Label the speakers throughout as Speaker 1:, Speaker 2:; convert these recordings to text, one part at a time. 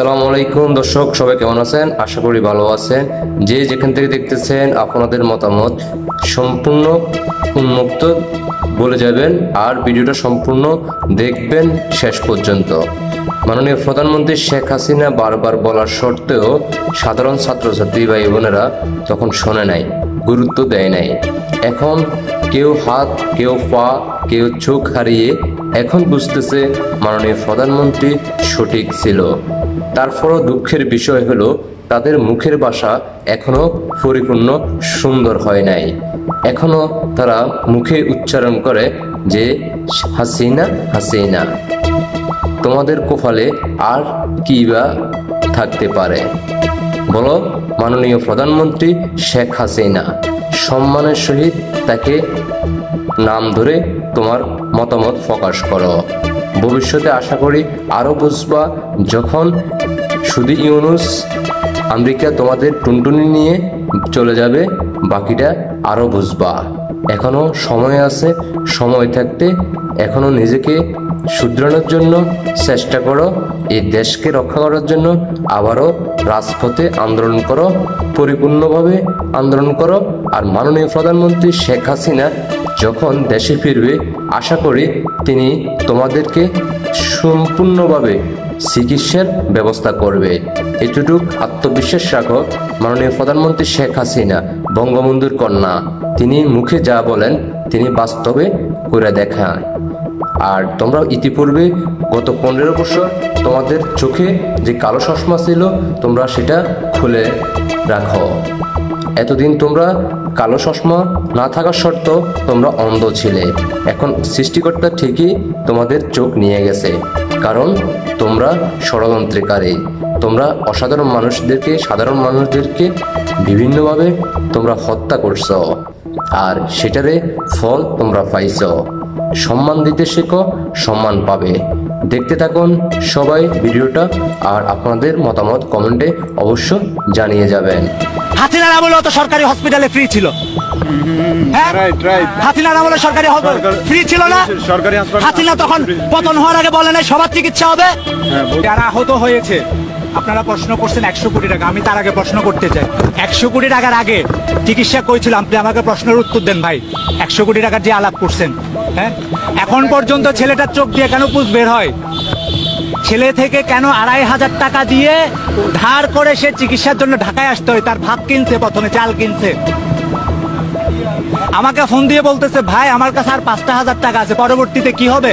Speaker 1: আসসালামু আলাইকুম দর্শক, সবাই কেমন আছেন? আশা করি ভালো আছেন। যে যেখান থেকে দেখতেছেন আপনাদের মতামত সম্পূর্ণ উন্মুক্ত বলে যাবেন আর ভিডিওটা সম্পূর্ণ দেখবেন শেষ পর্যন্ত। মাননীয় প্রধানমন্ত্রী শেখ হাসিনা বারবার বলার সত্ত্বেও সাধারণ ছাত্রছাত্রী ভাই বোনেরা তখন শোনে নাই, গুরুত্ব দেয় নাই। এখন কেউ হাত, কেউ পা, কেউ চোখ হারিয়ে এখন বুঝতেছে মাননীয় প্রধানমন্ত্রী সঠিক ছিল। তারপরও দুঃখের বিষয় হলো তাদের মুখের ভাষা এখনো পরিপূর্ণ সুন্দর হয় নাই। এখনো তারা মুখে উচ্চারণ করে যে হাসিনা হাসিনা। তোমাদের কপালে আর কি বা থাকতে পারে বলো? মাননীয় প্রধানমন্ত্রী শেখ হাসিনা, সম্মানের সহিত তাকে নাম ধরে তোমার মতামত প্রকাশ করো। ভবিষ্যতে আশা করি আরও বুঝবা, যখন শুধু ইউনুস আমেরিকা তোমাদের টুনটুনি নিয়ে চলে যাবে, বাকিটা আরও বুঝবা। এখনো সময় আছে, সময় থাকতে এখনো নিজেকে শুধরানোর জন্য চেষ্টা করো। এই দেশকে রক্ষা করার জন্য আবারও রাজপথে আন্দোলন করো, পরিপূর্ণভাবে আন্দোলন করো। আর মাননীয় প্রধানমন্ত্রী শেখ হাসিনা যখন দেশে ফিরবে, আশা করি তিনি তোমাদেরকে সম্পূর্ণভাবে চিকিৎসার ব্যবস্থা করবে। এতটুক আত্মবিশ্বাস রাখো। মাননীয় প্রধানমন্ত্রী শেখ হাসিনা বঙ্গবন্ধুর কন্যা, তিনি মুখে যা বলেন তিনি বাস্তবে করে দেখান। আর তোমরা ইতিপূর্বে গত 15 বছর তোমাদের চোখে যে কালো চশমা ছিল তোমরা সেটা খুলে রাখো। এতদিন তোমরা কালো চশমা না থাকা সত্ত্বেও তোমরা অন্ধ ছিলে। এখন সৃষ্টিকর্তা ঠিকই তোমাদের চোখ নিয়ে গেছে, কারণ তোমরা ষড়যন্ত্রকারী। তোমরা অসাধারণ মানুষদেরকে, সাধারণ মানুষদেরকে বিভিন্নভাবে তোমরা হত্যা করছো, আর সেটারে ফল তোমরা পাইছো। সম্মান দিতে শেখো, সম্মান পাবে। দেখতে থাকুন সবাই ভিডিওটা, আর আপনাদের মতামত কমেন্টে অবশ্য জানিয়ে যাবেন।
Speaker 2: হাসিনার আমলে তো সরকারি হসপিটালে ফ্রি ছিল। হাসিনার আমলে সরকারি ফ্রি ছিল না? হাসিনা তখন পতন হওয়ার আগে বলে নাই সবার চিকিৎসা হবে? যারা আহত হয়েছে আপনারা প্রশ্ন করছেন 100 কোটি টাকা। আমি তার আগে প্রশ্ন করতে চাই, 100 কোটি টাকার আগে চিকিৎসা করেছিল? আপনি আমাকে প্রশ্নের উত্তর দেন ভাই। 100 কোটি টাকার যে আলাপ করছেন, হ্যাঁ, এখন পর্যন্ত ছেলেটার চোখ দিয়ে কেন পুষ বের হয়? ছেলে থেকে কেন 2500 টাকা দিয়ে ধার করে সে চিকিৎসার জন্য ঢাকায় আসতে হয়? তার ভাত কিনছে, প্রথমে চাল কিনছে। আমাকে ফোন দিয়ে বলতেছে ভাই আমার কাছে আর 5000 টাকা আছে, পরবর্তীতে কি হবে?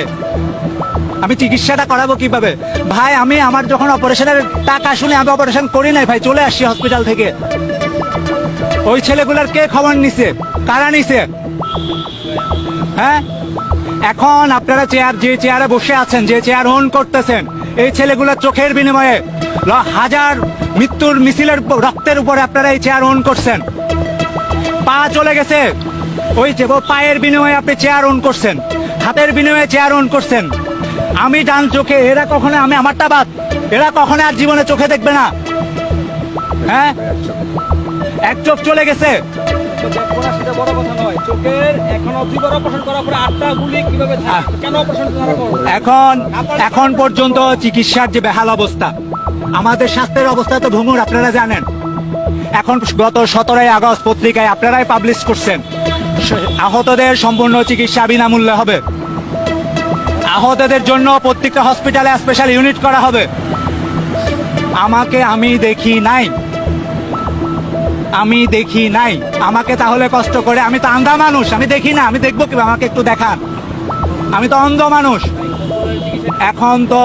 Speaker 2: আমি চিকিৎসাটা করাবো কিভাবে? ভাই আমি আমার যখন অপারেশনের টাকা শুনে আমি অপারেশন করি নাই ভাই, চলে আসছি হসপিটাল থেকে। ওই ছেলেগুলার কে খবর নিছে? কারা নিছে? হ্যাঁ, এখন আপনারা যে চেয়ারে বসে আছেন, যে চেয়ার ওন করতেছেন, এই ছেলেগুলোর চোখের বিনিময়ে হাজার মৃত্যুর মিছিলের রক্তের উপরে আপনারা এই চেয়ার ওন করছেন। পা চলে গেছে, ওই যে পায়ের বিনিময়ে আপনি চেয়ার ওন করছেন, হাতের বিনিময়ে চেয়ার ওন করছেন। আমি ডান চোখে, এরা কখনো, আমি আমারটা বাদ, এরা কখনো আর জীবনে চোখে দেখবে না। হ্যাঁ, এক চোখ চলে গেছে। এখন পর্যন্ত চিকিৎসার যে বেহাল অবস্থা, আমাদের স্বাস্থ্যের অবস্থা তো ভঙ্গুর, আপনারা জানেন। এখন গত 17 আগস্ট পত্রিকায় আপনারাই পাবলিশ করছেন আহতদের সম্পূর্ণ চিকিৎসা বিনামূল্যে হবে। আহতদের জন্য প্রত্যেকটা হসপিটালে স্পেশাল ইউনিট করা হবে। আমি দেখি নাই। আমাকে তাহলে কষ্ট করে, আমি তো আন্ধা মানুষ, আমি দেখি না, আমি দেখবো কি? আমাকে একটু দেখান, আমি তো অন্ধ মানুষ। এখন তো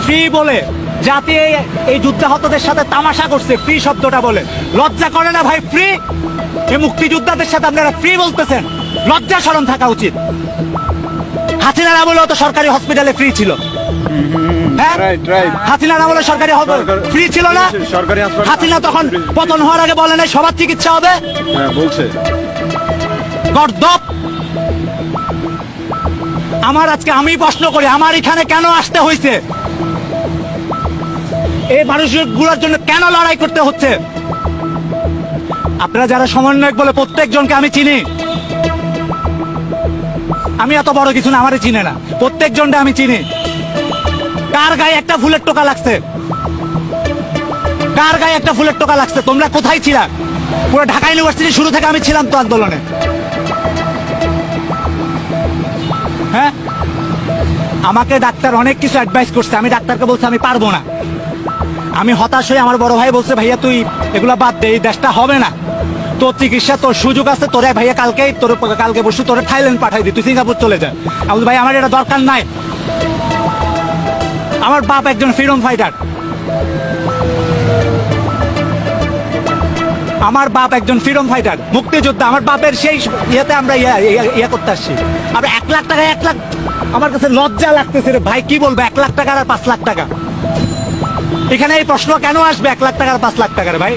Speaker 2: ফ্রি বলে জাতি এই যুদ্ধাহতদের সাথে তামাশা করছে, ফ্রি শব্দটা বলে। লজ্জা করে না ভাই? ফ্রি, এই মুক্তিযোদ্ধাদের সাথে আপনারা ফ্রি বলতেছেন, লজ্জা শরম থাকা উচিত। হাসিনার আমলেও তো সরকারি হসপিটালে ফ্রি ছিল। হাসিনার আমলে সরকারি ফ্রি ছিল না? হাসিনা তখন পতন হওয়ার আগে বলে নাই সবার চিকিৎসা হবে? বলছে। আমার আজকে আমি প্রশ্ন করি, আমার এখানে কেন আসতে হয়েছে? এই মানুষগুলোর জন্য কেন লড়াই করতে হচ্ছে? আপনারা যারা সমন্বয়ক বলে প্রত্যেকজনকে আমি চিনি। আমি এত বড় কিছু না, আমারে চিনে না, প্রত্যেকজনকে আমি চিনি। কার গায়ে একটা ফুলের টোকা লাগছে? কার গায়ে একটা ফুলের টোকা লাগছে? তোমরা কোথায় ছিলা? পুরো ঢাকা ইউনিভার্সিটি শুরু থেকে আমি ছিলাম তো আন্দোলনে। হ্যাঁ, আমাকে ডাক্তার অনেক কিছু অ্যাডভাইস করছে, আমি ডাক্তারকে বলছি আমি পারবো না। আমি হতাশ হয়ে আমার বড় ভাই বলছে ভাইয়া তুই এগুলা বাদ দে, এই দেশটা হবে না, তোর চিকিৎসা তোর সুযোগ আছে, তোরে ভাইয়া কালকে বসু তোরে থাইল্যান্ড পাঠাই দি, তুই সিঙ্গাপুর চলে যা। আমি বলছি ভাই আমার এটা দরকার নাই, আমার বাপ একজন ফ্রিডম ফাইটার, আমার বাপ একজন ফ্রিডম ফাইটার, মুক্তিযোদ্ধা। আমার বাপের সেই ইয়েতে আমরা ইয়ে করতে আসছি। আমরা 1 লাখ টাকা, 1 লাখ, আমার কাছে লজ্জা লাগতেছে রে ভাই, কি বলবো 1 লাখ টাকা আর 5 লাখ টাকা। এখানে এই প্রশ্ন কেন আসবে 1 লাখ টাকা আর 5 লাখ টাকার? ভাই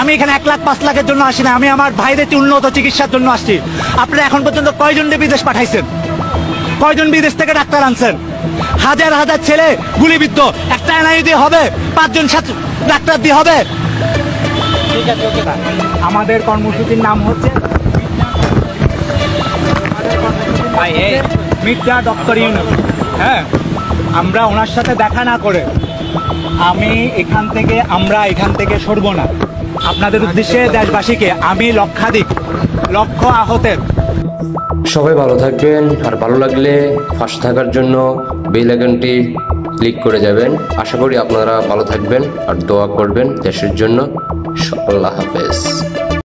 Speaker 2: আমি এখানে 1 লাখ 5 লাখের জন্য আসি না, আমি আমার ভাইদের উন্নত চিকিৎসার জন্য আসছি। আপনারা এখন পর্যন্ত কয়জন বিদেশ পাঠাইছেন? কয়জন বিদেশ থেকে ডাক্তার আনছেন? হাজার হাজার ছেলে গুলিবিদ্ধ, একটা এনআই দিয়ে হবে? 5 জন ডাক্তার দিয়ে হবে? ঠিক আছে, ওকে। আমাদের কর্মসূচির নাম হচ্ছে মির্জা ডক্টর ইউনূস। হ্যাঁ, আমরা ওনার সাথে দেখা না করে আমরা এখান থেকে সরব না। আপনাদের উদ্দেশ্যে দেশবাসীকে আমি লক্ষ আহতের।
Speaker 1: সবাই ভালো থাকবেন, আর ভালো লাগলে পাশে থাকার জন্য বেল আইকনটি ক্লিক করে যাবেন। আশা করি আপনারা ভালো থাকবেন আর দোয়া করবেন দেশের জন্য। আল্লাহ হাফেজ।